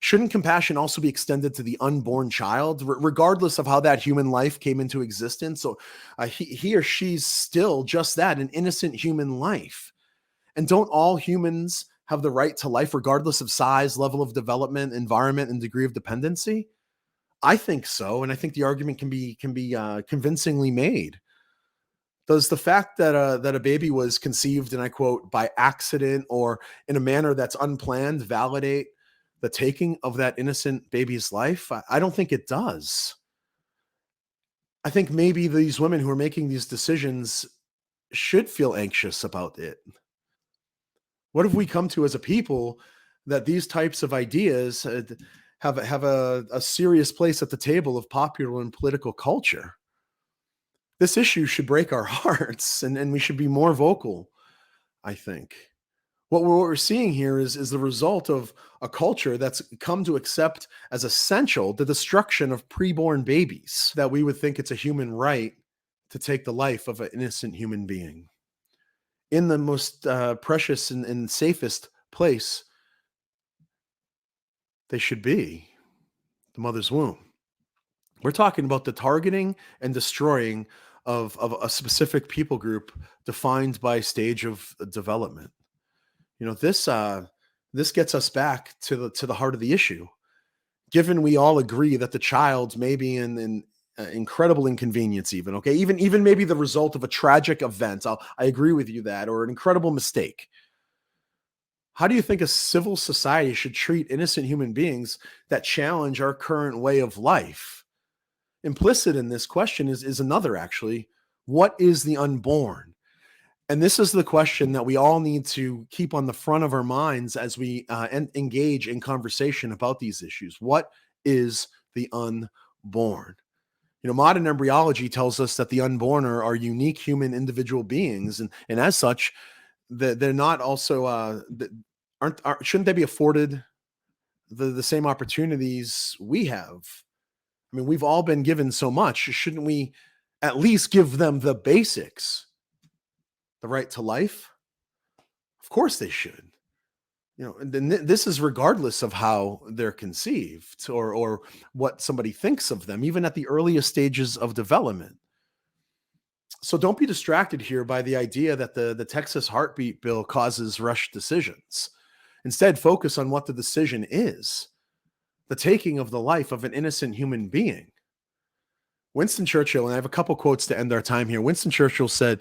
Shouldn't compassion also be extended to the unborn child, regardless of how that human life came into existence? So he or she's still just that, an innocent human life. And don't all humans have the right to life, regardless of size, level of development, environment, and degree of dependency? I think so, and I think the argument can be convincingly made. Does the fact that a baby was conceived, and I quote, by accident or in a manner that's unplanned, validate the taking of that innocent baby's life? I don't think it does. I think maybe these women who are making these decisions should feel anxious about it. What have we come to as a people that these types of ideas have a serious place at the table of popular and political culture? This issue should break our hearts, and we should be more vocal, I think. What we're seeing here is the result of a culture that's come to accept as essential the destruction of preborn babies, that we would think it's a human right to take the life of an innocent human being in the most precious and safest place they should be, the mother's womb. We're talking about the targeting and destroying of a specific people group defined by stage of development. This gets us back to the heart of the issue. Given we all agree that the child may be in incredible inconvenience, even okay, even maybe the result of a tragic event. I agree with you that, or an incredible mistake. How do you think a civil society should treat innocent human beings that challenge our current way of life? Implicit in this question is another, actually. What is the unborn? And this is the question that we all need to keep on the front of our minds as we engage in conversation about these issues. What is the unborn? Modern embryology tells us that the unborn are unique human individual beings, and as such, they're not also shouldn't they be afforded the same opportunities we have? I mean, we've all been given so much. Shouldn't we at least give them the basics? The right to life? Of course they should. And then this is regardless of how they're conceived or what somebody thinks of them, even at the earliest stages of development. So don't be distracted here by the idea that the Texas heartbeat bill causes rush decisions. Instead, focus on what the decision is: the taking of the life of an innocent human being. Winston Churchill, and I have a couple quotes to end our time here. Winston Churchill said,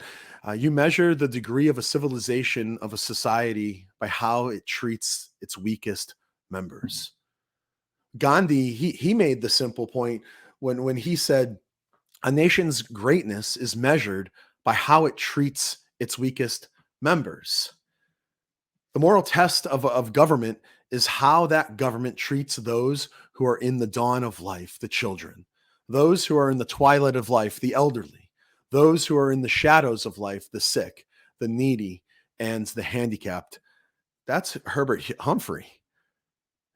you measure the degree of a civilization of a society by how it treats its weakest members. Gandhi, he made the simple point when he said, a nation's greatness is measured by how it treats its weakest members. The moral test of government is how that government treats those who are in the dawn of life, the children, those who are in the twilight of life, the elderly, those who are in the shadows of life, the sick, the needy, and the handicapped. That's Herbert Humphrey.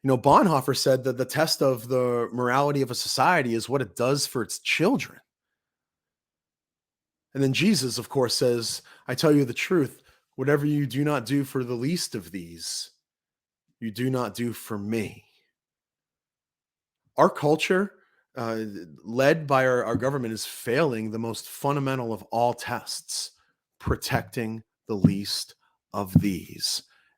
Bonhoeffer said that the test of the morality of a society is what it does for its children. And then Jesus, of course, says, I tell you the truth, whatever you do not do for the least of these, you do not do for me. Our culture, led by our government, is failing the most fundamental of all tests: protecting the least of these.